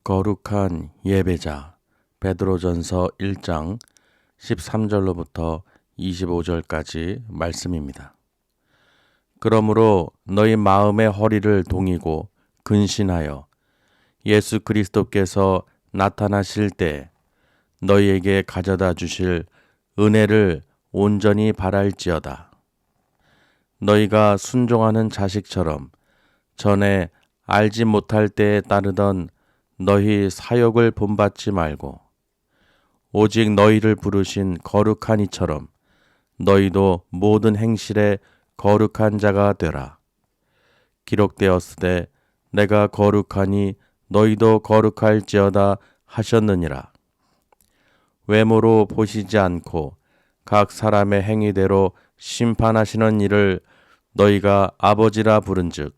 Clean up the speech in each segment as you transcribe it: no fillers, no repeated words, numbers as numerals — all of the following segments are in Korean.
거룩한 예배자 베드로전서 1장 13절로부터 25절까지 말씀입니다. 그러므로 너희 마음의 허리를 동이고 근신하여 예수 그리스도께서 나타나실 때 너희에게 가져다 주실 은혜를 온전히 바랄지어다. 너희가 순종하는 자식처럼 전에 알지 못할 때에 따르던 너희 사욕을 본받지 말고 오직 너희를 부르신 거룩한 이처럼 너희도 모든 행실에 거룩한 자가 되라. 기록되었으되 내가 거룩하니 너희도 거룩할지어다 하셨느니라. 외모로 보시지 않고 각 사람의 행위대로 심판하시는 이를 너희가 아버지라 부른즉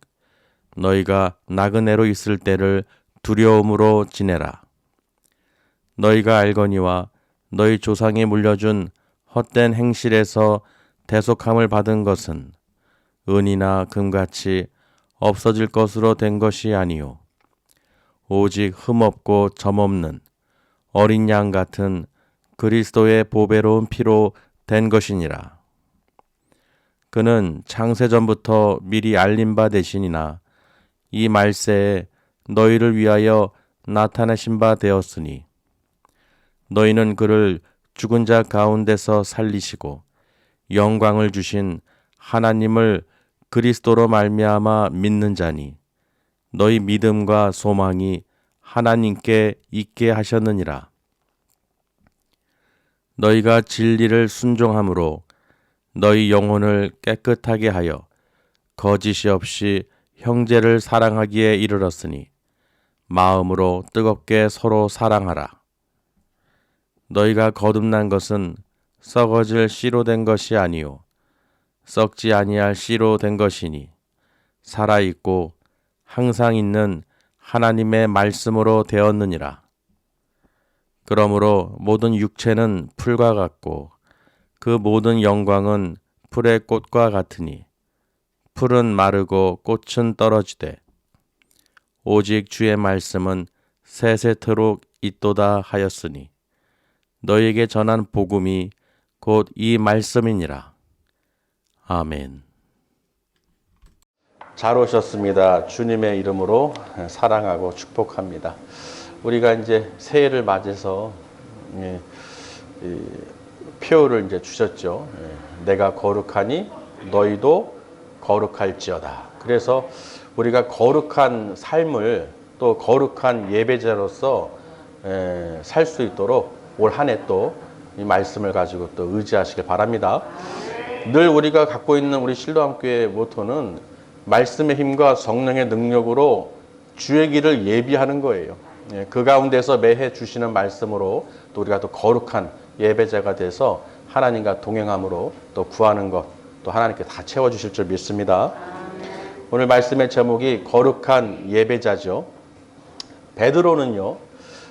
너희가 나그네로 있을 때를 두려움으로 지내라. 너희가 알거니와 너희 조상이 물려준 헛된 행실에서 대속함을 받은 것은 은이나 금같이 없어질 것으로 된 것이 아니요 오직 흠없고 점없는 어린 양 같은 그리스도의 보배로운 피로 된 것이니라. 그는 창세전부터 미리 알린 바 되시니나 이 말세에 너희를 위하여 나타나신 바 되었으니 너희는 그를 죽은 자 가운데서 살리시고 영광을 주신 하나님을 그리스도로 말미암아 믿는 자니 너희 믿음과 소망이 하나님께 있게 하셨느니라. 너희가 진리를 순종함으로 너희 영혼을 깨끗하게 하여 거짓이 없이 형제를 사랑하기에 이르렀으니 마음으로 뜨겁게 서로 사랑하라. 너희가 거듭난 것은 썩어질 씨로 된 것이 아니요 썩지 아니할 씨로 된 것이니 살아있고 항상 있는 하나님의 말씀으로 되었느니라. 그러므로 모든 육체는 풀과 같고 그 모든 영광은 풀의 꽃과 같으니 풀은 마르고 꽃은 떨어지되 오직 주의 말씀은 세세토록 있도다 하였으니 너희에게 전한 복음이 곧 이 말씀이니라. 아멘. 잘 오셨습니다. 주님의 이름으로 사랑하고 축복합니다. 우리가 이제 새해를 맞아서 표를 이제 주셨죠. 내가 거룩하니 너희도 거룩할지어다. 그래서 우리가 거룩한 삶을 또 거룩한 예배자로서 살 수 있도록 올 한 해 또 이 말씀을 가지고 또 의지하시길 바랍니다. 늘 우리가 갖고 있는 우리 실로암교회의 모토는 말씀의 힘과 성령의 능력으로 주의 길을 예비하는 거예요. 그 가운데서 매해 주시는 말씀으로 또 우리가 또 거룩한 예배자가 돼서 하나님과 동행함으로 또 구하는 것 또 하나님께 다 채워주실 줄 믿습니다. 오늘 말씀의 제목이 거룩한 예배자죠. 베드로는요,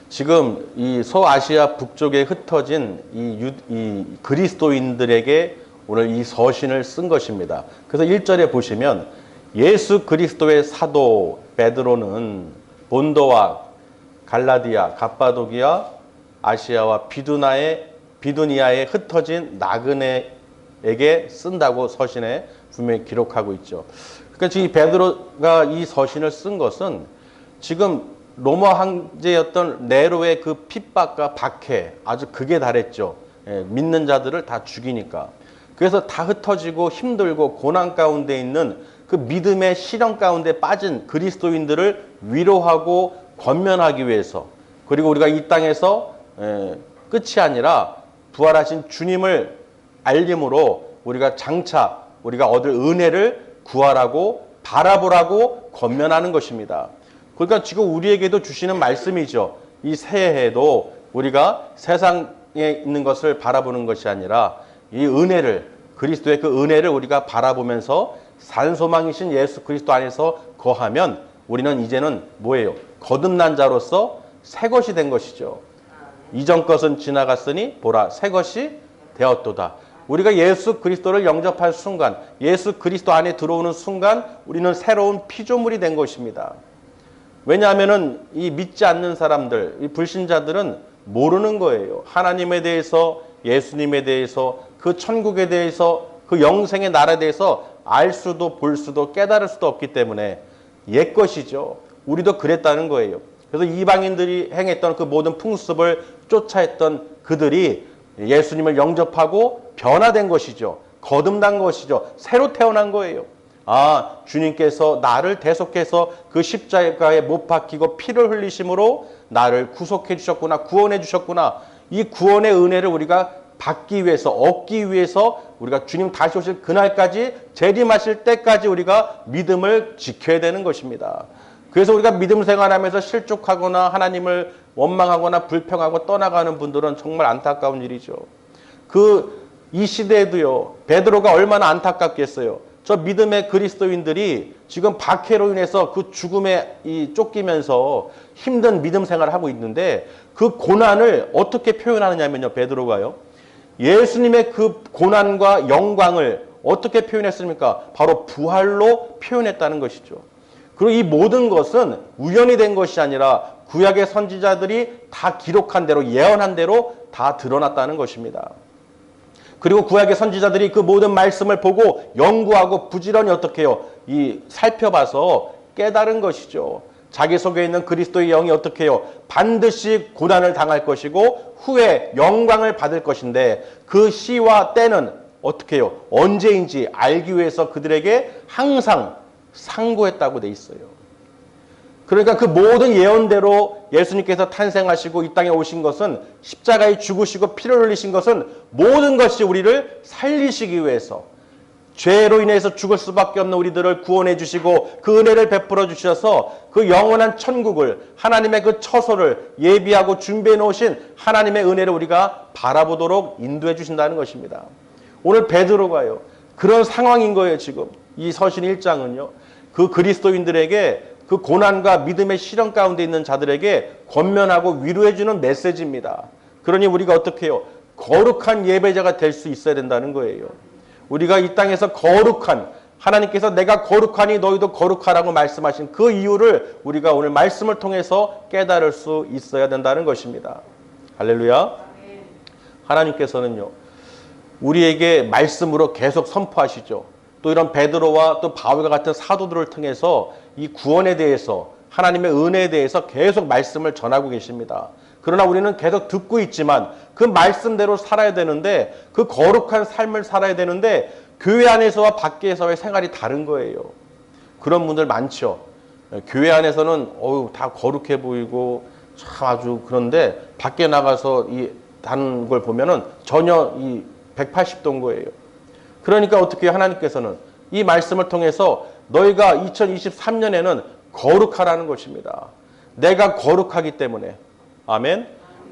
지금 이 소아시아 북쪽에 흩어진 이 그리스도인들에게 오늘 이 서신을 쓴 것입니다. 그래서 1절에 보시면 예수 그리스도의 사도 베드로는 본도와 갈라디아, 갑바도기아, 아시아와 비두니아에 흩어진 나그네에게 쓴다고 서신에 분명히 기록하고 있죠. 그러니까 지금 베드로가 이 서신을 쓴 것은 지금 로마 황제였던 네로의 그 핍박과 박해 아주 극에 달했죠. 믿는 자들을 다 죽이니까. 그래서 다 흩어지고 힘들고 고난 가운데 있는 그 믿음의 시련 가운데 빠진 그리스도인들을 위로하고 권면하기 위해서, 그리고 우리가 이 땅에서 끝이 아니라 부활하신 주님을 알림으로 우리가 장차 우리가 얻을 은혜를 구하라고 바라보라고 권면하는 것입니다. 그러니까 지금 우리에게도 주시는 말씀이죠. 이 새해에도 우리가 세상에 있는 것을 바라보는 것이 아니라 이 은혜를, 그리스도의 그 은혜를 우리가 바라보면서 산소망이신 예수 그리스도 안에서 거하면 우리는 이제는 뭐예요? 거듭난 자로서 새 것이 된 것이죠. 이전 것은 지나갔으니 보라 새 것이 되었도다. 우리가 예수 그리스도를 영접할 순간, 예수 그리스도 안에 들어오는 순간 우리는 새로운 피조물이 된 것입니다. 왜냐하면은 이 믿지 않는 사람들, 이 불신자들은 모르는 거예요. 하나님에 대해서, 예수님에 대해서, 그 천국에 대해서, 그 영생의 나라에 대해서 알 수도 볼 수도 깨달을 수도 없기 때문에 옛 것이죠. 우리도 그랬다는 거예요. 그래서 이방인들이 행했던 그 모든 풍습을 쫓아했던 그들이 예수님을 영접하고 변화된 것이죠. 거듭난 것이죠. 새로 태어난 거예요. 아, 주님께서 나를 대속해서 그 십자가에 못 박히고 피를 흘리심으로 나를 구속해 주셨구나, 구원해 주셨구나. 이 구원의 은혜를 우리가 받기 위해서, 얻기 위해서 우리가 주님 다시 오실 그날까지, 재림하실 때까지 우리가 믿음을 지켜야 되는 것입니다. 그래서 우리가 믿음 생활하면서 실족하거나 하나님을 원망하거나 불평하고 떠나가는 분들은 정말 안타까운 일이죠. 이 시대에도요, 베드로가 얼마나 안타깝겠어요. 저 믿음의 그리스도인들이 지금 박해로 인해서 그 죽음에 쫓기면서 힘든 믿음 생활을 하고 있는데 그 고난을 어떻게 표현하느냐면요, 베드로가요. 예수님의 그 고난과 영광을 어떻게 표현했습니까? 바로 부활로 표현했다는 것이죠. 그리고 이 모든 것은 우연이 된 것이 아니라 구약의 선지자들이 다 기록한 대로, 예언한 대로 다 드러났다는 것입니다. 그리고 구약의 선지자들이 그 모든 말씀을 보고 연구하고 부지런히 어떻게 해요? 살펴봐서 깨달은 것이죠. 자기 속에 있는 그리스도의 영이 어떻게 해요? 반드시 고난을 당할 것이고 후에 영광을 받을 것인데 그 시와 때는 어떻게 해요? 언제인지 알기 위해서 그들에게 항상 상고했다고 돼 있어요. 그러니까 그 모든 예언대로 예수님께서 탄생하시고 이 땅에 오신 것은, 십자가에 죽으시고 피를 흘리신 것은 모든 것이 우리를 살리시기 위해서, 죄로 인해서 죽을 수밖에 없는 우리들을 구원해 주시고 그 은혜를 베풀어 주셔서 그 영원한 천국을, 하나님의 그 처소를 예비하고 준비해 놓으신 하나님의 은혜를 우리가 바라보도록 인도해 주신다는 것입니다. 오늘 베드로가요, 그런 상황인 거예요. 지금 이 서신 1장은요 그 그리스도인들에게, 그 고난과 믿음의 시련 가운데 있는 자들에게 권면하고 위로해 주는 메시지입니다. 그러니 우리가 어떻게 해요? 거룩한 예배자가 될 수 있어야 된다는 거예요. 우리가 이 땅에서 거룩한, 하나님께서 내가 거룩하니 너희도 거룩하라고 말씀하신 그 이유를 우리가 오늘 말씀을 통해서 깨달을 수 있어야 된다는 것입니다. 할렐루야. 하나님께서는요 우리에게 말씀으로 계속 선포하시죠. 또 이런 베드로와 또 바울과 같은 사도들을 통해서 이 구원에 대해서, 하나님의 은혜에 대해서 계속 말씀을 전하고 계십니다. 그러나 우리는 계속 듣고 있지만 그 말씀대로 살아야 되는데, 그 거룩한 삶을 살아야 되는데 교회 안에서와 밖에서의 생활이 다른 거예요. 그런 분들 많죠. 교회 안에서는 다 거룩해 보이고 참 아주 그런데 밖에 나가서 다른 걸 보면은 전혀 180도인 거예요. 그러니까 어떻게 하나님께서는 이 말씀을 통해서 너희가 2023년에는 거룩하라는 것입니다. 내가 거룩하기 때문에. 아멘.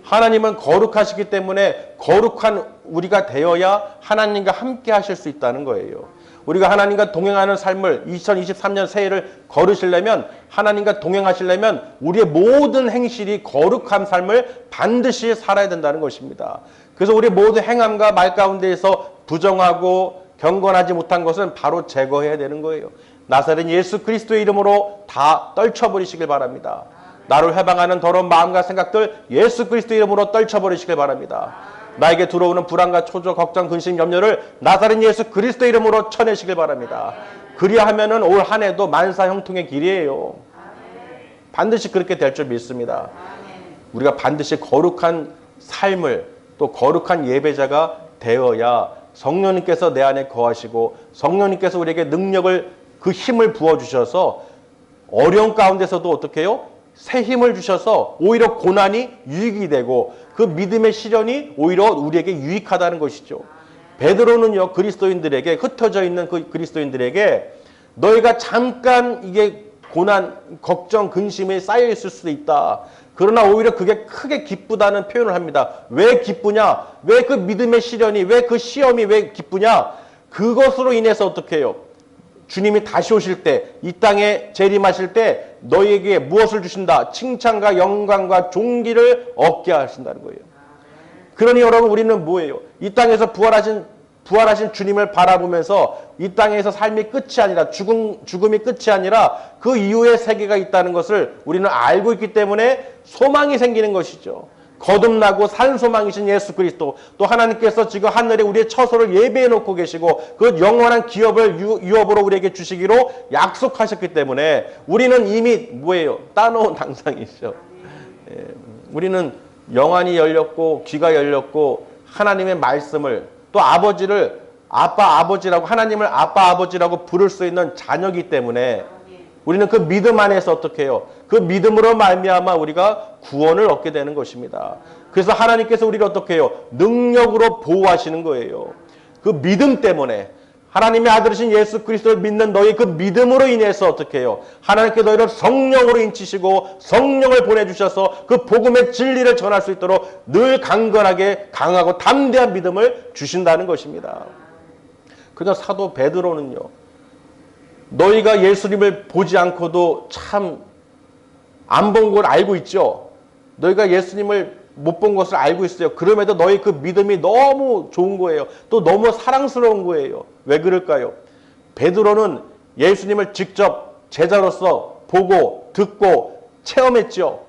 하나님은 거룩하시기 때문에 거룩한 우리가 되어야 하나님과 함께 하실 수 있다는 거예요. 우리가 하나님과 동행하는 삶을 2023년 새해를 걸으시려면, 하나님과 동행하시려면 우리의 모든 행실이 거룩한 삶을 반드시 살아야 된다는 것입니다. 그래서 우리의 모든 행함과 말 가운데에서 부정하고 경건하지 못한 것은 바로 제거해야 되는 거예요. 나사렛 예수 그리스도의 이름으로 다 떨쳐버리시길 바랍니다. 나를 해방하는 더러운 마음과 생각들 예수 그리스도의 이름으로 떨쳐버리시길 바랍니다. 나에게 들어오는 불안과 초조, 걱정, 근심, 염려를 나사렛 예수 그리스도의 이름으로 쳐내시길 바랍니다. 그리하면은 올 한 해도 만사 형통의 길이에요. 반드시 그렇게 될 줄 믿습니다. 우리가 반드시 거룩한 삶을, 또 거룩한 예배자가 되어야 성령님께서 내 안에 거하시고 성령님께서 우리에게 능력을, 그 힘을 부어주셔서 어려운 가운데서도 어떻게 해요? 새 힘을 주셔서 오히려 고난이 유익이 되고 그 믿음의 시련이 오히려 우리에게 유익하다는 것이죠. 베드로는요 그리스도인들에게, 흩어져 있는 그 그리스도인들에게 너희가 잠깐 이게 고난, 걱정, 근심에 쌓여 있을 수도 있다. 그러나 오히려 그게 크게 기쁘다는 표현을 합니다. 왜 기쁘냐? 왜 그 믿음의 시련이, 왜 그 시험이 왜 기쁘냐? 그것으로 인해서 어떻게 해요? 주님이 다시 오실 때, 이 땅에 재림하실 때 너희에게 무엇을 주신다? 칭찬과 영광과 존귀를 얻게 하신다는 거예요. 그러니 여러분 우리는 뭐예요? 이 땅에서 부활하신 부활하신 주님을 바라보면서 이 땅에서 삶이 끝이 아니라 죽음이 끝이 아니라 그 이후의 세계가 있다는 것을 우리는 알고 있기 때문에 소망이 생기는 것이죠. 거듭나고 산 소망이신 예수 그리스도, 또 하나님께서 지금 하늘에 우리의 처소를 예배해 놓고 계시고 그 영원한 기업을 유업으로 우리에게 주시기로 약속하셨기 때문에 우리는 이미 뭐예요? 따놓은 당상이죠. 우리는 영안이 열렸고 귀가 열렸고 하나님의 말씀을, 또 아버지를 아버지라고, 하나님을 아버지라고 부를 수 있는 자녀이기 때문에 우리는 그 믿음 안에서 어떻게 해요? 그 믿음으로 말미암아 우리가 구원을 얻게 되는 것입니다. 그래서 하나님께서 우리를 어떻게 해요? 능력으로 보호하시는 거예요. 그 믿음 때문에, 하나님의 아들이신 예수 그리스도를 믿는 너희 그 믿음으로 인해서 어떻게 해요? 하나님께 너희를 성령으로 인치시고 성령을 보내주셔서 그 복음의 진리를 전할 수 있도록 늘 강건하게 강하고 담대한 믿음을 주신다는 것입니다. 그러나 사도 베드로는요, 너희가 예수님을 보지 않고도 참 안 본 걸 알고 있죠. 너희가 예수님을 못 본 것을 알고 있어요. 그럼에도 너희 그 믿음이 너무 좋은 거예요. 또 너무 사랑스러운 거예요. 왜 그럴까요? 베드로는 예수님을 직접 제자로서 보고 듣고 체험했죠.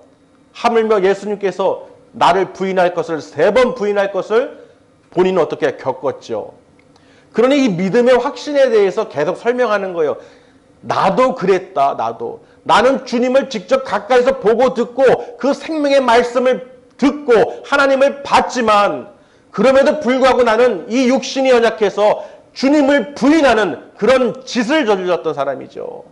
하물며 예수님께서 나를 부인할 것을 3번 부인할 것을 본인은 어떻게 겪었죠. 그러니 이 믿음의 확신에 대해서 계속 설명하는 거예요. 나도 그랬다. 나는 주님을 직접 가까이서 보고 듣고 그 생명의 말씀을 듣고 하나님을 봤지만 그럼에도 불구하고 나는 이 육신이 연약해서 주님을 부인하는 그런 짓을 저질렀던 사람이죠.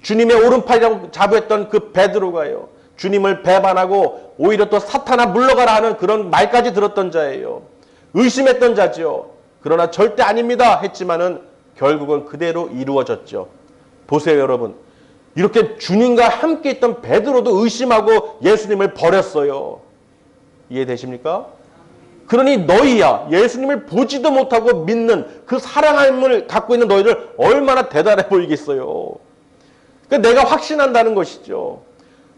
주님의 오른팔이라고 자부했던 그 베드로가요, 주님을 배반하고 오히려 또 사탄아 물러가라 하는 그런 말까지 들었던 자예요. 의심했던 자죠. 그러나 절대 아닙니다 했지만은 결국은 그대로 이루어졌죠. 보세요 여러분, 이렇게 주님과 함께 있던 베드로도 의심하고 예수님을 버렸어요. 이해되십니까? 그러니 너희야, 예수님을 보지도 못하고 믿는 그 사랑함을 갖고 있는 너희들 얼마나 대단해 보이겠어요. 그러니까 내가 확신한다는 것이죠.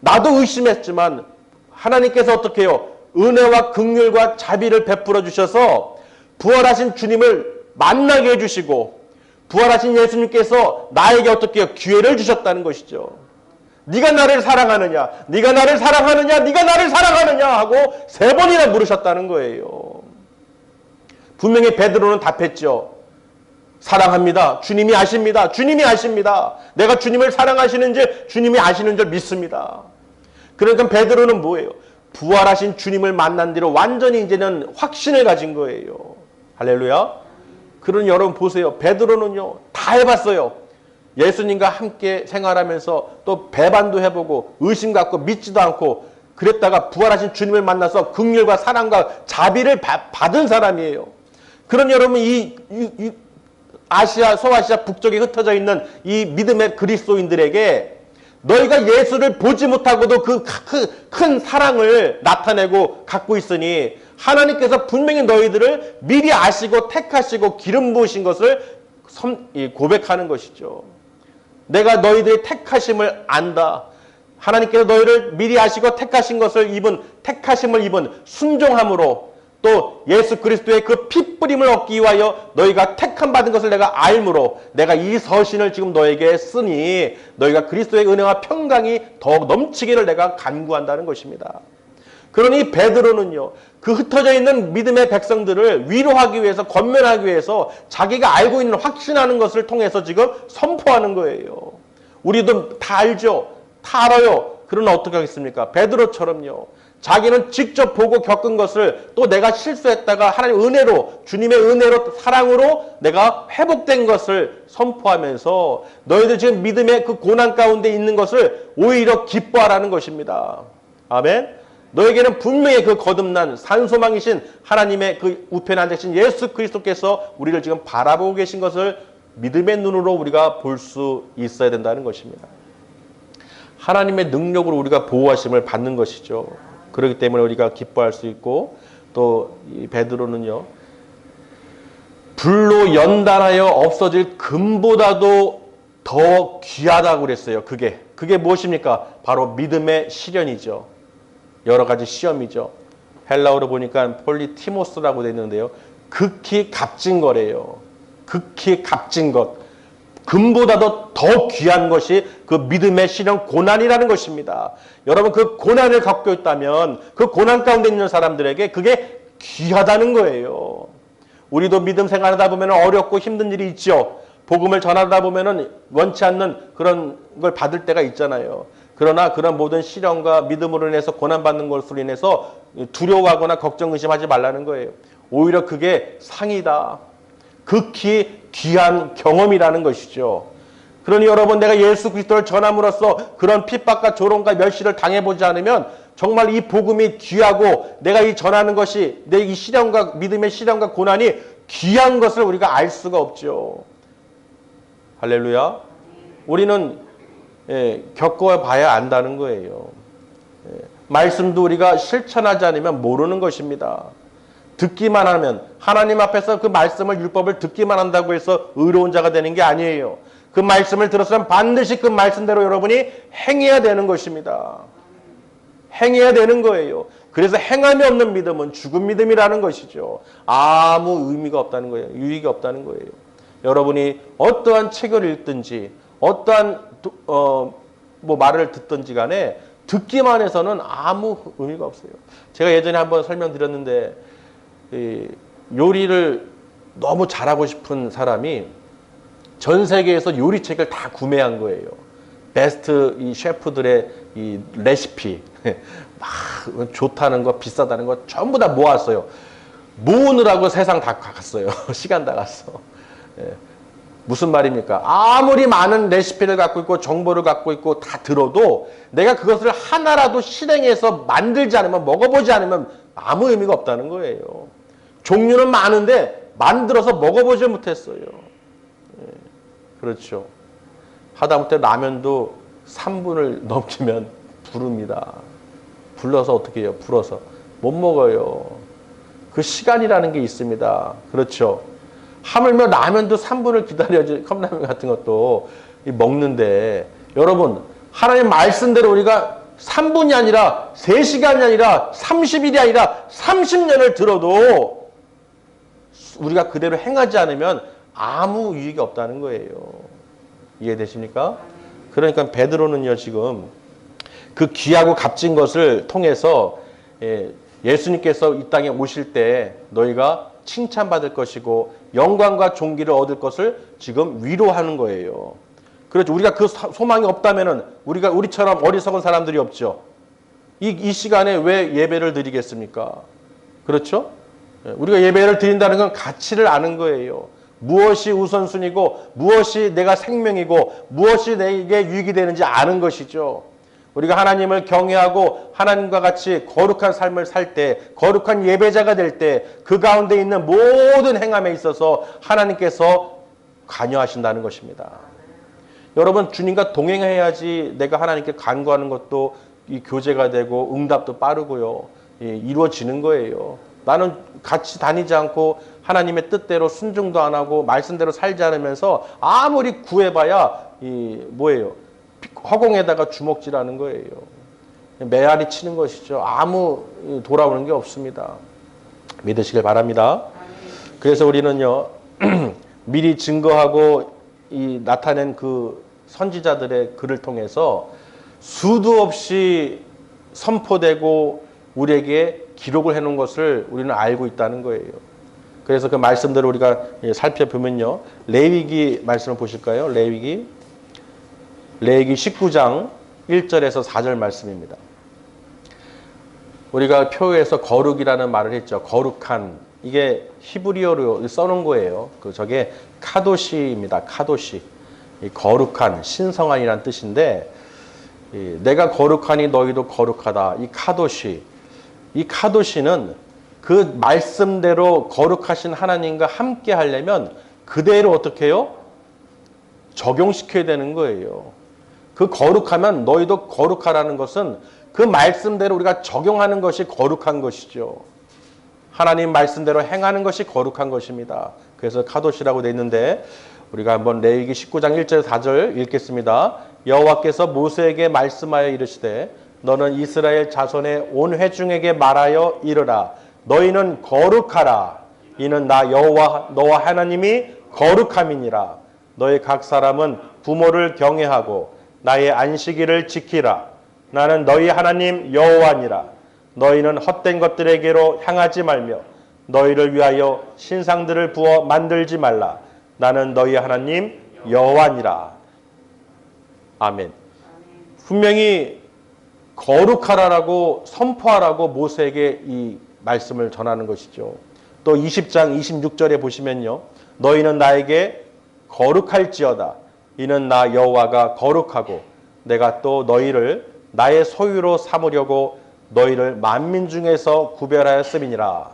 나도 의심했지만 하나님께서 어떻게 해요? 은혜와 긍휼과 자비를 베풀어 주셔서 부활하신 주님을 만나게 해주시고 부활하신 예수님께서 나에게 어떻게 해요? 기회를 주셨다는 것이죠. 네가 나를 사랑하느냐? 네가 나를 사랑하느냐? 네가 나를 사랑하느냐? 하고 3번이나 물으셨다는 거예요. 분명히 베드로는 답했죠. 사랑합니다. 주님이 아십니다. 주님이 아십니다. 내가 주님을 사랑하시는지 주님이 아시는 줄 믿습니다. 그러니까 베드로는 뭐예요? 부활하신 주님을 만난 뒤로 완전히 이제는 확신을 가진 거예요. 할렐루야. 그러니 여러분 보세요. 베드로는요, 다 해봤어요. 예수님과 함께 생활하면서 또 배반도 해보고 의심 갖고 믿지도 않고 그랬다가 부활하신 주님을 만나서 긍휼과 사랑과 자비를 받은 사람이에요. 그러니 여러분 이 아시아, 소아시아 북쪽에 흩어져 있는 이 믿음의 그리스도인들에게 너희가 예수를 보지 못하고도 그 큰 사랑을 나타내고 갖고 있으니 하나님께서 분명히 너희들을 미리 아시고 택하시고 기름 부으신 것을 고백하는 것이죠. 내가 너희들의 택하심을 안다. 하나님께서 너희를 미리 아시고 택하신 것을 택하심을 입은 순종함으로 또 예수 그리스도의 그 핏뿌림을 얻기 위하여 너희가 택함 받은 것을 내가 알므로 내가 이 서신을 지금 너에게 쓰니 너희가 그리스도의 은혜와 평강이 더욱 넘치기를 내가 간구한다는 것입니다. 그러니 베드로는요, 그 흩어져 있는 믿음의 백성들을 위로하기 위해서, 권면하기 위해서 자기가 알고 있는 확신하는 것을 통해서 지금 선포하는 거예요. 우리도 다 알죠. 다 알아요. 그러나 어떻게 하겠습니까? 베드로처럼요, 자기는 직접 보고 겪은 것을 또 내가 실수했다가 하나님의 은혜로, 주님의 은혜로, 사랑으로 내가 회복된 것을 선포하면서 너희들 지금 믿음의 그 고난 가운데 있는 것을 오히려 기뻐하라는 것입니다. 아멘. 너에게는 분명히 그 거듭난 산소망이신 하나님의 그 우편에 앉으신 예수 그리스도께서 우리를 지금 바라보고 계신 것을 믿음의 눈으로 우리가 볼 수 있어야 된다는 것입니다. 하나님의 능력으로 우리가 보호하심을 받는 것이죠. 그렇기 때문에 우리가 기뻐할 수 있고, 또 이 베드로는요, 불로 연단하여 없어질 금보다도 더 귀하다고 그랬어요. 그게 무엇입니까? 바로 믿음의 시련이죠. 여러 가지 시험이죠. 헬라어로 보니까 폴리티모스라고 되어 있는데요. 극히 값진 거래요. 극히 값진 것. 금보다도 더 귀한 것이 그 믿음의 시련 고난이라는 것입니다. 여러분 그 고난을 겪고 있다면 그 고난 가운데 있는 사람들에게 그게 귀하다는 거예요. 우리도 믿음 생활하다 보면 어렵고 힘든 일이 있죠. 복음을 전하다 보면 원치 않는 그런 걸 받을 때가 있잖아요. 그러나 그런 모든 시련과 믿음으로 인해서 고난받는 것으로 인해서 두려워하거나 걱정 의심하지 말라는 거예요. 오히려 그게 상이다. 극히 귀한 경험이라는 것이죠. 그러니 여러분 내가 예수 그리스도를 전함으로써 그런 핍박과 조롱과 멸시를 당해보지 않으면 정말 이 복음이 귀하고 내가 이 전하는 것이 내 이 시련과 믿음의 시련과 고난이 귀한 것을 우리가 알 수가 없죠. 할렐루야. 우리는 겪어봐야 안다는 거예요. 말씀도 우리가 실천하지 않으면 모르는 것입니다. 듣기만 하면 하나님 앞에서 그 말씀을 율법을 듣기만 한다고 해서 의로운 자가 되는 게 아니에요. 그 말씀을 들었으면 반드시 그 말씀대로 여러분이 행해야 되는 것입니다. 행해야 되는 거예요. 그래서 행함이 없는 믿음은 죽은 믿음이라는 것이죠. 아무 의미가 없다는 거예요. 유익이 없다는 거예요. 여러분이 어떠한 책을 읽든지 어떠한 말을 듣든지 간에 듣기만 해서는 아무 의미가 없어요. 제가 예전에 한번 설명드렸는데 요리를 너무 잘하고 싶은 사람이 전 세계에서 요리책을 다 구매한 거예요. 베스트 이 셰프들의 이 레시피 막 좋다는 거 비싸다는 거 전부 다 모았어요. 모으느라고 세상 다 갔어요. 시간 다 갔어. 무슨 말입니까? 아무리 많은 레시피를 갖고 있고 정보를 갖고 있고 다 들어도 내가 그것을 하나라도 실행해서 만들지 않으면 먹어보지 않으면 아무 의미가 없다는 거예요. 종류는 많은데 만들어서 먹어보지 못했어요. 그렇죠. 하다못해 라면도 3분을 넘기면 부릅니다. 불러서 어떻게 해요? 불어서 못 먹어요. 그 시간이라는 게 있습니다. 그렇죠. 하물며 라면도 3분을 기다려야지 컵라면 같은 것도 먹는데 여러분 하나님 말씀대로 우리가 3분이 아니라 3시간이 아니라 30일이 아니라 30년을 들어도 우리가 그대로 행하지 않으면 아무 유익이 없다는 거예요. 이해되십니까? 그러니까 베드로는요 지금 그 귀하고 값진 것을 통해서 예수님께서 이 땅에 오실 때 너희가 칭찬받을 것이고 영광과 존귀를 얻을 것을 지금 위로하는 거예요. 그렇죠. 우리가 그 소망이 없다면은 우리처럼 어리석은 사람들이 없죠. 이 시간에 왜 예배를 드리겠습니까? 그렇죠? 우리가 예배를 드린다는 건 가치를 아는 거예요. 무엇이 우선순위고 무엇이 내가 생명이고 무엇이 내게 유익이 되는지 아는 것이죠. 우리가 하나님을 경외하고 하나님과 같이 거룩한 삶을 살 때, 거룩한 예배자가 될 때 그 가운데 있는 모든 행함에 있어서 하나님께서 관여하신다는 것입니다. 여러분 주님과 동행해야지 내가 하나님께 간구하는 것도 이 교제가 되고 응답도 빠르고요. 이루어지는 거예요. 나는 같이 다니지 않고 하나님의 뜻대로 순종도 안 하고 말씀대로 살지 않으면서 아무리 구해봐야 뭐예요? 허공에다가 주먹질하는 거예요. 메아리 치는 것이죠. 아무 돌아오는 게 없습니다. 믿으시길 바랍니다. 그래서 우리는요 미리 증거하고 나타낸 그 선지자들의 글을 통해서 수도 없이 선포되고 우리에게 기록을 해놓은 것을 우리는 알고 있다는 거예요. 그래서 그 말씀들을 우리가 살펴보면요. 레위기 말씀을 보실까요? 레위기 19장 1절에서 4절 말씀입니다. 우리가 표에서 거룩이라는 말을 했죠. 거룩한. 이게 히브리어로 써놓은 거예요. 저게 카도시입니다. 카도시. 거룩한, 신성한이라는 뜻인데 내가 거룩하니 너희도 거룩하다. 이 카도시. 이 카도시는 그 말씀대로 거룩하신 하나님과 함께 하려면 그대로 어떻게 해요? 적용시켜야 되는 거예요. 그 거룩하면 너희도 거룩하라는 것은 그 말씀대로 우리가 적용하는 것이 거룩한 것이죠. 하나님 말씀대로 행하는 것이 거룩한 것입니다. 그래서 카도시라고 되어 있는데 우리가 한번 레위기 19장 1절 4절 읽겠습니다. 여호와께서 모세에게 말씀하여 이르시되 너는 이스라엘 자손의 온 회중에게 말하여 이르라. 너희는 거룩하라. 이는 나 여호와 너와 하나님이 거룩함이니라. 너희 각 사람은 부모를 경외하고 나의 안식일을 지키라. 나는 너희 하나님 여호와니라. 너희는 헛된 것들에게로 향하지 말며 너희를 위하여 신상들을 부어 만들지 말라. 나는 너희 하나님 여호와니라. 아멘. 분명히 거룩하라라고 선포하라고 모세에게 이 말씀을 전하는 것이죠. 또 20장 26절에 보시면요. 너희는 나에게 거룩할지어다. 이는 나 여호와가 거룩하고 내가 또 너희를 나의 소유로 삼으려고 너희를 만민 중에서 구별하였음이니라.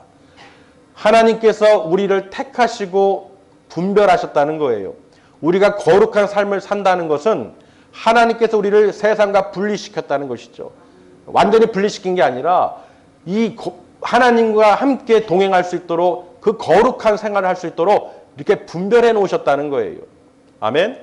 하나님께서 우리를 택하시고 분별하셨다는 거예요. 우리가 거룩한 삶을 산다는 것은 하나님께서 우리를 세상과 분리시켰다는 것이죠. 완전히 분리시킨 게 아니라 이 하나님과 함께 동행할 수 있도록 그 거룩한 생활을 할 수 있도록 이렇게 분별해 놓으셨다는 거예요. 아멘.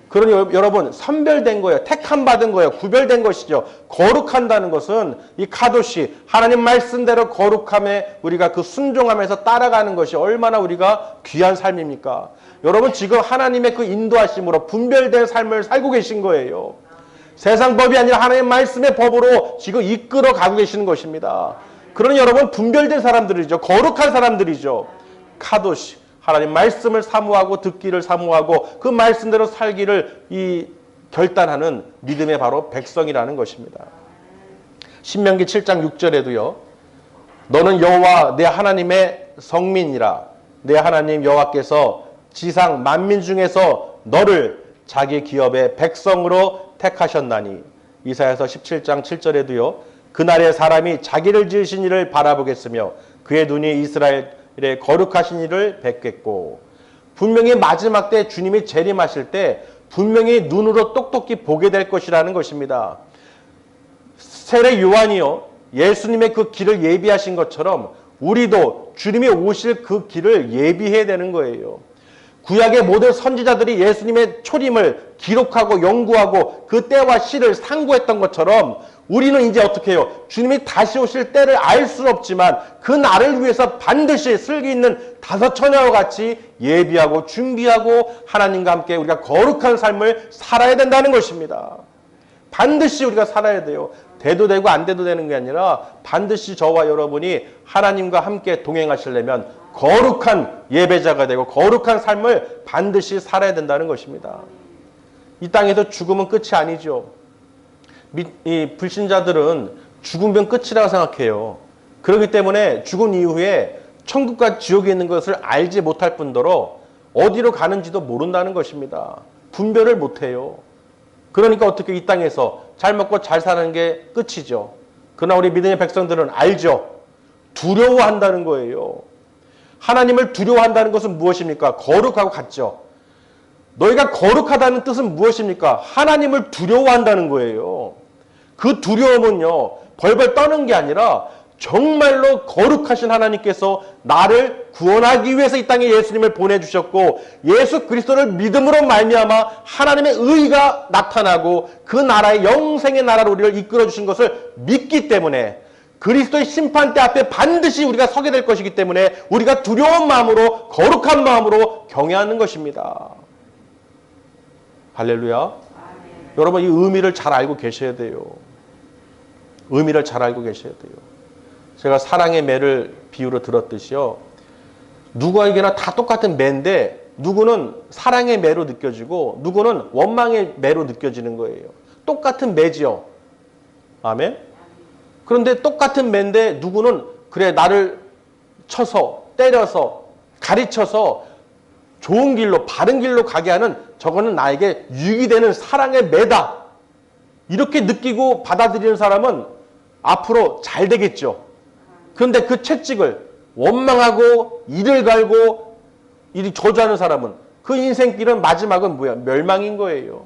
그러니 여러분 선별된 거예요. 택함 받은 거예요. 구별된 것이죠. 거룩한다는 것은 이 카도시 하나님 말씀대로 거룩함에 우리가 그 순종하면서 따라가는 것이 얼마나 우리가 귀한 삶입니까? 여러분 지금 하나님의 그 인도하심으로 분별된 삶을 살고 계신 거예요. 세상 법이 아니라 하나님 말씀의 법으로 지금 이끌어 가고 계시는 것입니다. 그러니 여러분 분별된 사람들이죠. 거룩한 사람들이죠. 카도시 하나님 말씀을 사모하고 듣기를 사모하고 그 말씀대로 살기를 이 결단하는 믿음의 바로 백성이라는 것입니다. 신명기 7장 6절에도요. 너는 여호와 내 하나님의 성민이라. 내 하나님 여호와께서 지상 만민 중에서 너를 자기 기업의 백성으로 택하셨나니. 이사야서 17장 7절에도요. 그날에 사람이 자기를 지으신 이를 바라보겠으며 그의 눈이 이스라엘의 거룩하신 이를 뵙겠고. 분명히 마지막 때 주님이 재림하실 때 분명히 눈으로 똑똑히 보게 될 것이라는 것입니다. 세례 요한이요. 예수님의 그 길을 예비하신 것처럼 우리도 주님이 오실 그 길을 예비해야 되는 거예요. 구약의 모든 선지자들이 예수님의 초림을 기록하고 연구하고 그 때와 시를 상고했던 것처럼 우리는 이제 어떻게 해요? 주님이 다시 오실 때를 알 수는 없지만 그 날을 위해서 반드시 슬기 있는 다섯 처녀와 같이 예비하고 준비하고 하나님과 함께 우리가 거룩한 삶을 살아야 된다는 것입니다. 반드시 우리가 살아야 돼요. 돼도 되고 안 돼도 되는 게 아니라 반드시 저와 여러분이 하나님과 함께 동행하시려면 거룩한 예배자가 되고 거룩한 삶을 반드시 살아야 된다는 것입니다. 이 땅에서 죽음은 끝이 아니죠. 이 불신자들은 죽으면 끝이라고 생각해요. 그렇기 때문에 죽은 이후에 천국과 지옥에 있는 것을 알지 못할 뿐더러 어디로 가는지도 모른다는 것입니다. 분별을 못해요. 그러니까 어떻게 이 땅에서 잘 먹고 잘 사는 게 끝이죠. 그러나 우리 믿음의 백성들은 알죠. 두려워한다는 거예요. 하나님을 두려워한다는 것은 무엇입니까? 거룩하고 같죠. 너희가 거룩하다는 뜻은 무엇입니까? 하나님을 두려워한다는 거예요. 그 두려움은요, 벌벌 떠는 게 아니라 정말로 거룩하신 하나님께서 나를 구원하기 위해서 이 땅에 예수님을 보내주셨고 예수 그리스도를 믿음으로 말미암아 하나님의 의가 나타나고 그 나라의 영생의 나라로 우리를 이끌어 주신 것을 믿기 때문에 그리스도의 심판대 앞에 반드시 우리가 서게 될 것이기 때문에 우리가 두려운 마음으로 거룩한 마음으로 경외하는 것입니다. 할렐루야. 여러분 이 의미를 잘 알고 계셔야 돼요. 의미를 잘 알고 계셔야 돼요. 제가 사랑의 매를 비유로 들었듯이요. 누구에게나 다 똑같은 매인데 누구는 사랑의 매로 느껴지고 누구는 원망의 매로 느껴지는 거예요. 똑같은 매지요. 아멘. 그런데 똑같은 매인데 누구는 그래 나를 쳐서 때려서 가르쳐서 좋은 길로 바른 길로 가게 하는 저거는 나에게 유익이 되는 사랑의 매다. 이렇게 느끼고 받아들이는 사람은 앞으로 잘 되겠죠. 그런데 그 채찍을 원망하고 이를 갈고 이리 저주하는 사람은 그 인생길은 마지막은 뭐야? 멸망인 거예요.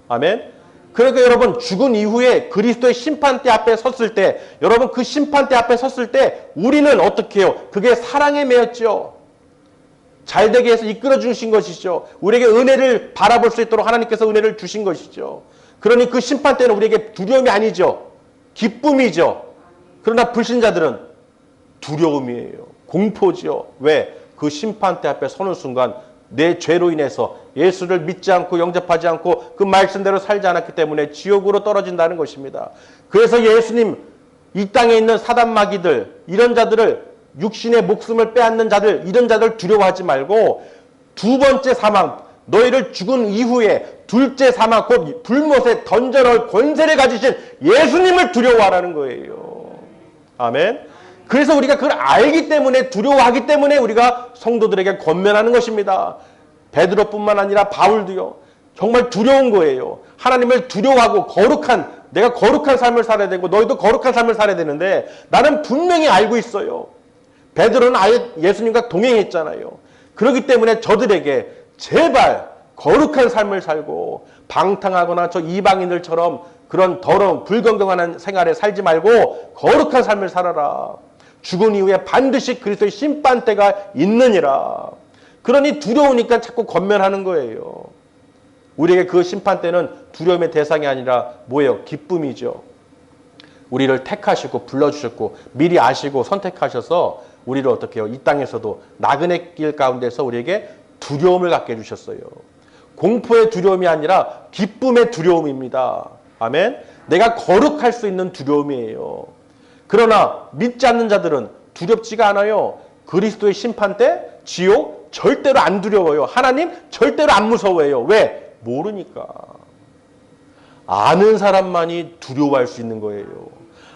아멘. 그러니까 여러분 죽은 이후에 그리스도의 심판대 앞에 섰을 때 여러분 그 심판대 앞에 섰을 때 우리는 어떻게 해요? 그게 사랑의 매였죠. 잘되게 해서 이끌어 주신 것이죠. 우리에게 은혜를 바라볼 수 있도록 하나님께서 은혜를 주신 것이죠. 그러니 그 심판 때는 우리에게 두려움이 아니죠. 기쁨이죠. 그러나 불신자들은 두려움이에요. 공포지요. 왜? 그 심판대 앞에 서는 순간 내 죄로 인해서 예수를 믿지 않고 영접하지 않고 그 말씀대로 살지 않았기 때문에 지옥으로 떨어진다는 것입니다. 그래서 예수님 이 땅에 있는 사단마귀들, 이런 자들을, 육신의 목숨을 빼앗는 자들, 이런 자들 두려워하지 말고 두 번째 사망, 너희를 죽은 이후에 둘째 사망, 곧 불못에 던져넣을 권세를 가지신 예수님을 두려워하라는 거예요. 아멘. 그래서 우리가 그걸 알기 때문에, 두려워하기 때문에 우리가 성도들에게 권면하는 것입니다. 베드로뿐만 아니라 바울도요. 정말 두려운 거예요. 하나님을 두려워하고 거룩한, 내가 거룩한 삶을 살아야 되고 너희도 거룩한 삶을 살아야 되는데 나는 분명히 알고 있어요. 베드로는 아예 예수님과 동행했잖아요. 그렇기 때문에 저들에게 제발 거룩한 삶을 살고 방탕하거나 저 이방인들처럼 그런 더러운 불건강한 생활에 살지 말고 거룩한 삶을 살아라. 죽은 이후에 반드시 그리스도의 심판대가 있느니라. 그러니 두려우니까 자꾸 권면하는 거예요. 우리에게 그 심판대는 두려움의 대상이 아니라 뭐예요? 기쁨이죠. 우리를 택하시고 불러주셨고 미리 아시고 선택하셔서 우리를 어떻게 해요? 이 땅에서도 나그네 길 가운데서 우리에게 두려움을 갖게 해주셨어요. 공포의 두려움이 아니라 기쁨의 두려움입니다. 아멘. 내가 거룩할 수 있는 두려움이에요. 그러나 믿지 않는 자들은 두렵지가 않아요. 그리스도의 심판대, 지옥 절대로 안 두려워요. 하나님 절대로 안 무서워해요. 왜? 모르니까. 아는 사람만이 두려워할 수 있는 거예요.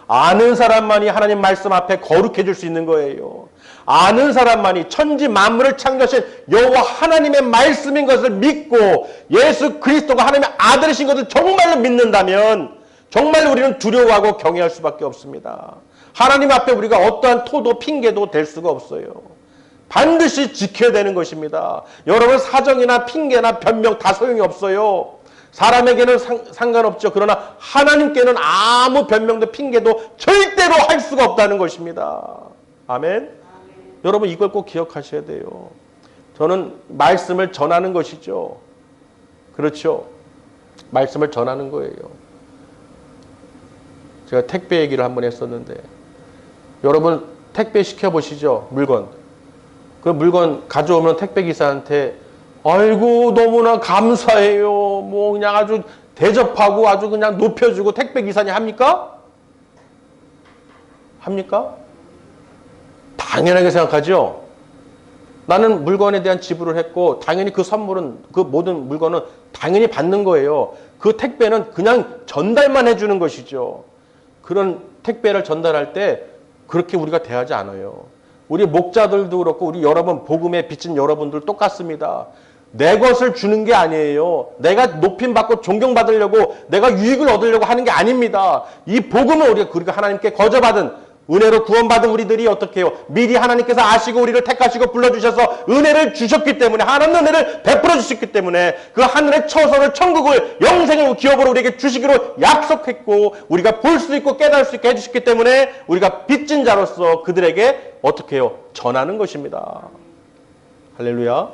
아는 사람만이 하나님 말씀 앞에 거룩해질 수 있는 거예요. 아는 사람만이 천지 만물을 창조하신 여호와 하나님의 말씀인 것을 믿고 예수 그리스도가 하나님의 아들이신 것을 정말로 믿는다면 정말 우리는 두려워하고 경외할 수밖에 없습니다. 하나님 앞에 우리가 어떠한 토도 핑계도 될 수가 없어요. 반드시 지켜야 되는 것입니다. 여러분 사정이나 핑계나 변명 다 소용이 없어요. 사람에게는 상관없죠. 그러나 하나님께는 아무 변명도 핑계도 절대로 할 수가 없다는 것입니다. 아멘. 여러분 이걸 꼭 기억하셔야 돼요. 저는 말씀을 전하는 것이죠. 그렇죠. 말씀을 전하는 거예요. 제가 택배 얘기를 한번 했었는데 여러분 택배 시켜보시죠. 물건. 그 물건 가져오면 택배기사한테 아이고 너무나 감사해요. 뭐 그냥 아주 대접하고 아주 그냥 높여주고 택배기사님 합니까? 합니까? 당연하게 생각하죠. 나는 물건에 대한 지불을 했고 당연히 그 선물은 그 모든 물건은 당연히 받는 거예요. 그 택배는 그냥 전달만 해주는 것이죠. 그런 택배를 전달할 때 그렇게 우리가 대하지 않아요. 우리 목자들도 그렇고 우리 여러분 복음에 비친 여러분들 똑같습니다. 내 것을 주는 게 아니에요. 내가 높임받고 존경받으려고 내가 유익을 얻으려고 하는 게 아닙니다. 이 복음을 우리가 하나님께 거저받은 은혜로 구원받은 우리들이 어떻게 해요? 미리 하나님께서 아시고 우리를 택하시고 불러주셔서 은혜를 주셨기 때문에 하나님 은혜를 베풀어 주셨기 때문에 그 하늘의 처소를 천국을 영생을 기업으로 우리에게 주시기로 약속했고 우리가 볼 수 있고 깨달을 수 있게 해주셨기 때문에 우리가 빚진 자로서 그들에게 어떻게 해요? 전하는 것입니다. 할렐루야.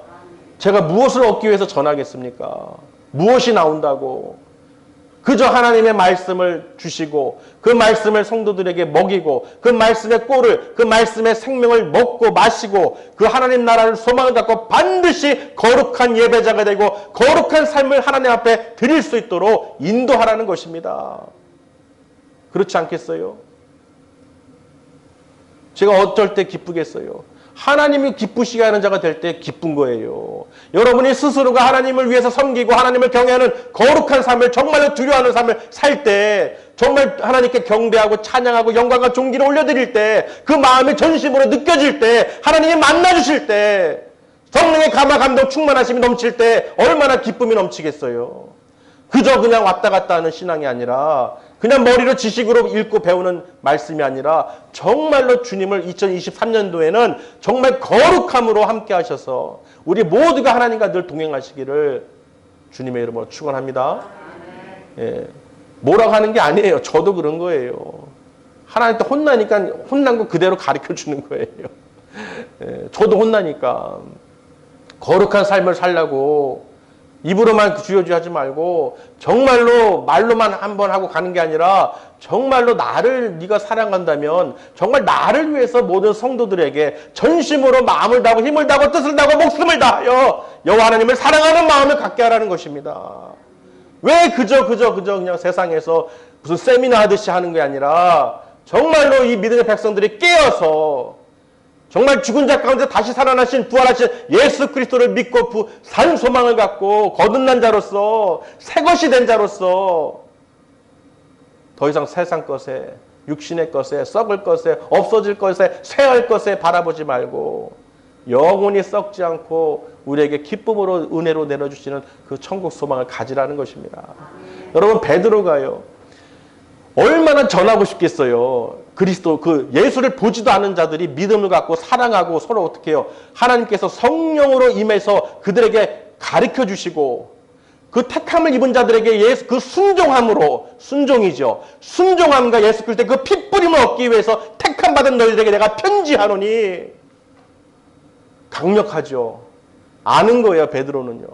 제가 무엇을 얻기 위해서 전하겠습니까? 무엇이 나온다고? 그저 하나님의 말씀을 주시고 그 말씀을 성도들에게 먹이고 그 말씀의 꼴을 그 말씀의 생명을 먹고 마시고 그 하나님 나라를 소망을 갖고 반드시 거룩한 예배자가 되고 거룩한 삶을 하나님 앞에 드릴 수 있도록 인도하라는 것입니다. 그렇지 않겠어요? 제가 어쩔 때 기쁘겠어요? 하나님이 기쁘시게 하는 자가 될 때 기쁜 거예요. 여러분이 스스로가 하나님을 위해서 섬기고 하나님을 경외하는 거룩한 삶을 정말로 두려워하는 삶을 살 때 정말 하나님께 경배하고 찬양하고 영광과 존귀를 올려드릴 때 그 마음이 전심으로 느껴질 때 하나님이 만나주실 때 성령의 감화 감동 충만하심이 넘칠 때 얼마나 기쁨이 넘치겠어요. 그저 그냥 왔다 갔다 하는 신앙이 아니라 그냥 머리로 지식으로 읽고 배우는 말씀이 아니라 정말로 주님을 2023년도에는 정말 거룩함으로 함께 하셔서 우리 모두가 하나님과 늘 동행하시기를 주님의 이름으로 축원합니다. 예, 뭐라고 하는 게 아니에요. 저도 그런 거예요. 하나님한테 혼나니까 혼난 거 그대로 가르쳐주는 거예요. 예, 저도 혼나니까 거룩한 삶을 살려고 입으로만 주여 주여 하지 말고 정말로 말로만 한번 하고 가는 게 아니라 정말로 나를 네가 사랑한다면 정말 나를 위해서 모든 성도들에게 전심으로 마음을 다하고 힘을 다하고 뜻을 다하고 목숨을 다하여 여호와 하나님을 사랑하는 마음을 갖게 하라는 것입니다. 왜 그저 그냥 세상에서 무슨 세미나 하듯이 하는 게 아니라 정말로 이 믿음의 백성들이 깨어서 정말 죽은 자 가운데 다시 살아나신 부활하신 예수 그리스도를 믿고 산 소망을 갖고 거듭난 자로서 새것이 된 자로서 더 이상 세상 것에 육신의 것에 썩을 것에 없어질 것에 쇠할 것에 바라보지 말고 영원히 썩지 않고 우리에게 기쁨으로 은혜로 내려주시는 그 천국 소망을 가지라는 것입니다. 여러분 베드로가요 얼마나 전하고 싶겠어요. 그리스도 그 예수를 보지도 않은 자들이 믿음을 갖고 사랑하고 서로 어떻게 해요? 하나님께서 성령으로 임해서 그들에게 가르쳐 주시고 그 택함을 입은 자들에게 예수 그 순종함으로 순종이죠. 순종함과 예수 그리스도의 그 핏부림을 얻기 위해서 택함 받은 너희들에게 내가 편지하노니 강력하죠. 아는 거예요. 베드로는요.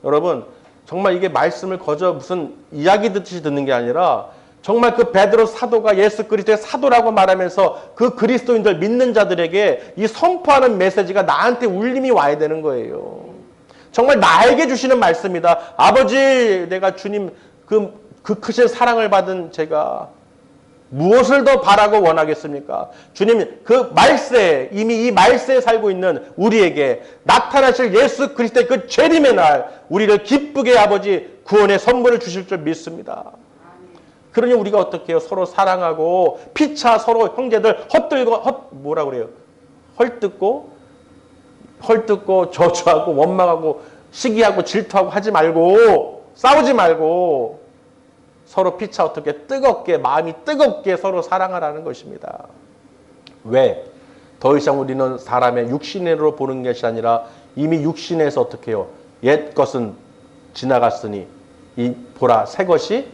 여러분 정말 이게 말씀을 거저 무슨 이야기 듣듯이 듣는 게 아니라 정말 그 베드로 사도가 예수 그리스도의 사도라고 말하면서 그 그리스도인들 믿는 자들에게 이 선포하는 메시지가 나한테 울림이 와야 되는 거예요. 정말 나에게 주시는 말씀이다. 아버지 내가 주님 그 크신 사랑을 받은 제가 무엇을 더 바라고 원하겠습니까? 주님 그 말세 이미 이 말세에 살고 있는 우리에게 나타나실 예수 그리스도의 그 재림의 날 우리를 기쁘게 아버지 구원의 선물을 주실 줄 믿습니다. 그러니 우리가 어떻게 해요? 서로 사랑하고 피차 서로 형제들 헐뜯고 저주하고 원망하고 시기하고 질투하고 하지 말고 싸우지 말고 서로 피차 어떻게 뜨겁게 마음이 뜨겁게 서로 사랑하라는 것입니다. 왜? 더 이상 우리는 사람의 육신으로 보는 것이 아니라 이미 육신에서 어떻게 해요? 옛 것은 지나갔으니 이 보라 새 것이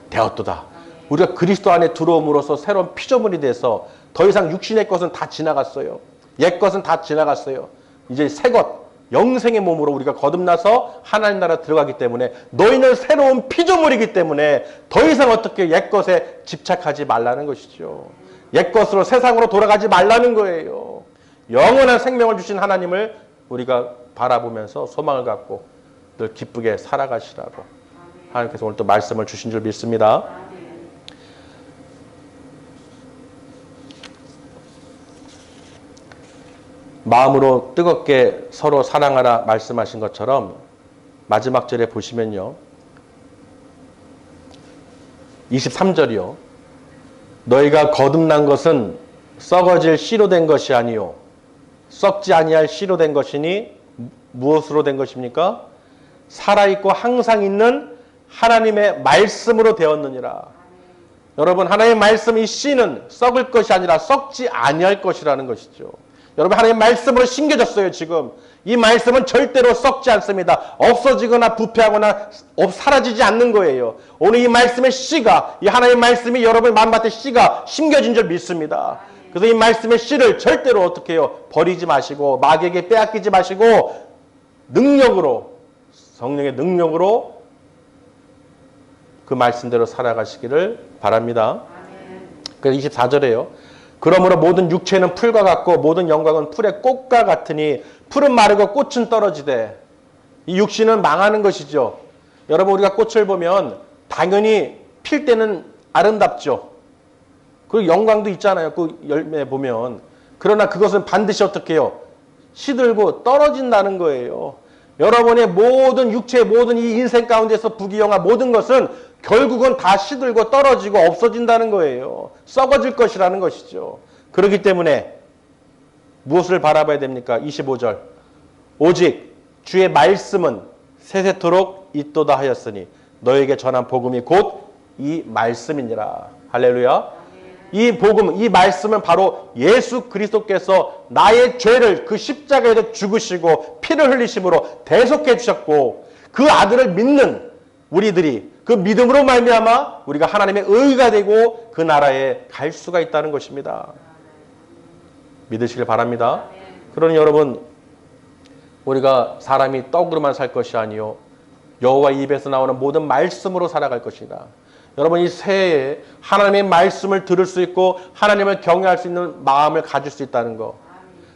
되었도다. 우리가 그리스도 안에 들어옴으로써 새로운 피조물이 돼서 더 이상 육신의 것은 다 지나갔어요. 옛 것은 다 지나갔어요. 이제 새 것, 영생의 몸으로 우리가 거듭나서 하나님 나라 들어가기 때문에 너희는 새로운 피조물이기 때문에 더 이상 어떻게 옛 것에 집착하지 말라는 것이죠. 옛 것으로 세상으로 돌아가지 말라는 거예요. 영원한 생명을 주신 하나님을 우리가 바라보면서 소망을 갖고 늘 기쁘게 살아가시라고 하나님께서 오늘 또 말씀을 주신 줄 믿습니다. 마음으로 뜨겁게 서로 사랑하라 말씀하신 것처럼 마지막 절에 보시면요. 23절이요. 너희가 거듭난 것은 썩어질 씨로 된 것이 아니요 썩지 아니할 씨로 된 것이니 무엇으로 된 것입니까? 살아있고 항상 있는 하나님의 말씀으로 되었느니라. 여러분 하나님의 말씀 이 씨는 썩을 것이 아니라 썩지 아니할 것이라는 것이죠. 여러분 하나님의 말씀으로 심겨졌어요. 지금 이 말씀은 절대로 썩지 않습니다. 없어지거나 부패하거나 사라지지 않는 거예요. 오늘 이 말씀의 씨가 이 하나님의 말씀이 여러분 마음밭에 씨가 심겨진 줄 믿습니다. 그래서 이 말씀의 씨를 절대로 어떻게 해요? 버리지 마시고 마귀에게 빼앗기지 마시고 능력으로 성령의 능력으로 그 말씀대로 살아가시기를 바랍니다. 그래서 24절에요. 그러므로 모든 육체는 풀과 같고 모든 영광은 풀의 꽃과 같으니 풀은 마르고 꽃은 떨어지되 이 육신은 망하는 것이죠. 여러분 우리가 꽃을 보면 당연히 필 때는 아름답죠. 그리고 영광도 있잖아요. 그 열매 보면. 그러나 그것은 반드시 어떻게 해요? 시들고 떨어진다는 거예요. 여러분의 모든 육체의 모든 이 인생 가운데서 부귀영화 모든 것은 결국은 다 시들고 떨어지고 없어진다는 거예요. 썩어질 것이라는 것이죠. 그렇기 때문에 무엇을 바라봐야 됩니까? 25절. 오직 주의 말씀은 세세토록 있도다 하였으니 너에게 전한 복음이 곧 이 말씀이니라. 할렐루야. 이 복음, 이 말씀은 바로 예수 그리스도께서 나의 죄를 그 십자가에서 죽으시고 피를 흘리심으로 대속해 주셨고 그 아들을 믿는 우리들이 그 믿음으로 말미암아 우리가 하나님의 의가 되고 그 나라에 갈 수가 있다는 것입니다. 믿으시길 바랍니다. 그러니 여러분 우리가 사람이 떡으로만 살 것이 아니요 여호와 입에서 나오는 모든 말씀으로 살아갈 것이다. 여러분 이 새해에 하나님의 말씀을 들을 수 있고 하나님을 경외할 수 있는 마음을 가질 수 있다는 거.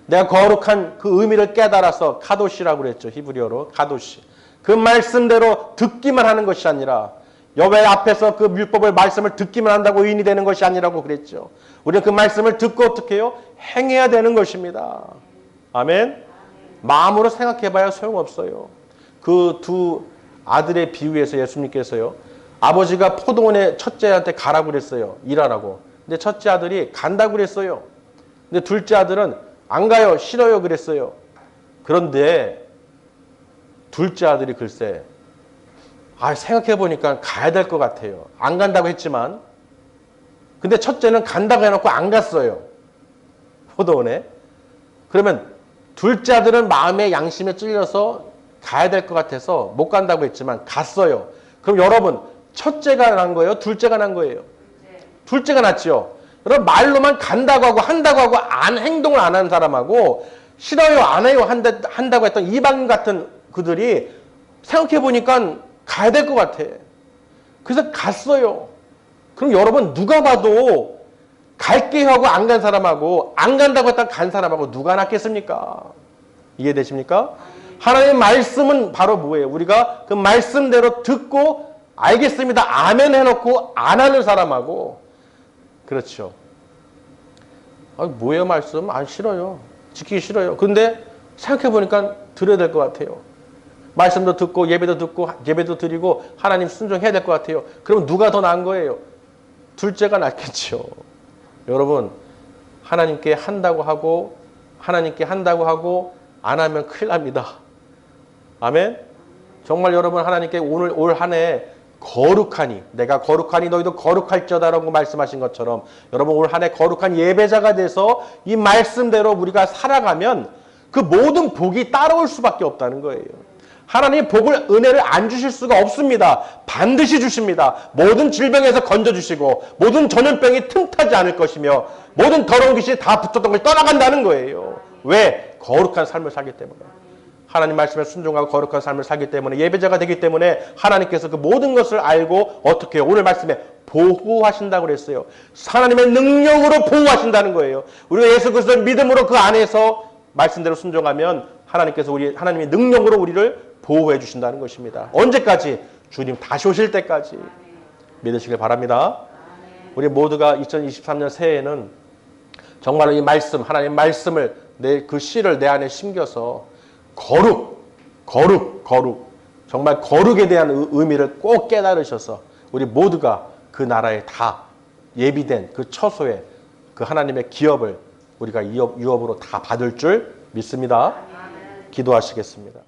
내가 거룩한 그 의미를 깨달아서 카도시라고 그랬죠. 히브리어로 카도시. 그 말씀대로 듣기만 하는 것이 아니라 여호와 앞에서 그 율법을 말씀을 듣기만 한다고 의인이 되는 것이 아니라고 그랬죠. 우리는 그 말씀을 듣고 어떻게 해요? 행해야 되는 것입니다. 아멘. 마음으로 생각해봐야 소용없어요. 그 두 아들의 비유에서 예수님께서요. 아버지가 포도원에 첫째한테 가라고 그랬어요. 일하라고. 근데 첫째 아들이 간다고 그랬어요. 근데 둘째 아들은 안 가요. 싫어요. 그랬어요. 그런데 둘째 아들이 글쎄 생각해보니까 가야 될 것 같아요. 안 간다고 했지만 근데 첫째는 간다고 해놓고 안 갔어요. 포도원에. 그러면 둘째 아들은 마음의 양심에 찔려서 가야 될 것 같아서 못 간다고 했지만 갔어요. 그럼 여러분 첫째가 난 거예요? 둘째가 난 거예요? 둘째가 낫죠. 여러분 말로만 간다고 하고 한다고 하고 행동을 안 하는 사람하고 싫어요 안 해요 한다고 했던 이방인 같은 그들이 생각해보니까 가야 될 것 같아. 그래서 갔어요. 그럼 여러분 누가 봐도 갈게요 하고 안 간 사람하고 안 간다고 했다 간 사람하고 누가 낫겠습니까? 이해되십니까? 하나님의 말씀은 바로 뭐예요? 우리가 그 말씀대로 듣고 알겠습니다. 아멘 해놓고 안 하는 사람하고 그렇죠. 뭐예요 말씀? 싫어요. 지키기 싫어요. 근데 생각해보니까 들어야 될 것 같아요. 말씀도 듣고 예배도 듣고 예배도 드리고 하나님 순종해야 될 것 같아요. 그럼 누가 더 나은 거예요? 둘째가 낫겠죠. 여러분 하나님께 한다고 하고 안 하면 큰일 납니다. 아멘. 정말 여러분 하나님께 오늘 올 한 해 거룩하니 내가 거룩하니 너희도 거룩할지어다라고 말씀하신 것처럼 여러분 올 한 해 거룩한 예배자가 돼서 이 말씀대로 우리가 살아가면 그 모든 복이 따라올 수밖에 없다는 거예요. 하나님의 복을 은혜를 안 주실 수가 없습니다. 반드시 주십니다. 모든 질병에서 건져주시고 모든 전염병이 틈타지 않을 것이며 모든 더러운 귀신이 다 붙었던 걸 떠나간다는 거예요. 왜? 거룩한 삶을 살기 때문에. 하나님 말씀에 순종하고 거룩한 삶을 살기 때문에 예배자가 되기 때문에 하나님께서 그 모든 것을 알고 어떻게 해요? 오늘 말씀에 보호하신다고 그랬어요. 하나님의 능력으로 보호하신다는 거예요. 우리가 예수 그리스도를 믿음으로 그 안에서 말씀대로 순종하면 하나님께서 하나님의 능력으로 우리를 보호해 주신다는 것입니다. 언제까지? 주님 다시 오실 때까지 믿으시길 바랍니다. 우리 모두가 2023년 새해에는 정말로 이 말씀, 하나님의 말씀을 그 씨를 내 안에 심겨서 거룩 정말 거룩에 대한 의미를 꼭 깨달으셔서 우리 모두가 그 나라에 다 예비된 그 처소에 그 하나님의 기업을 우리가 유업으로 다 받을 줄 믿습니다. 기도하시겠습니다.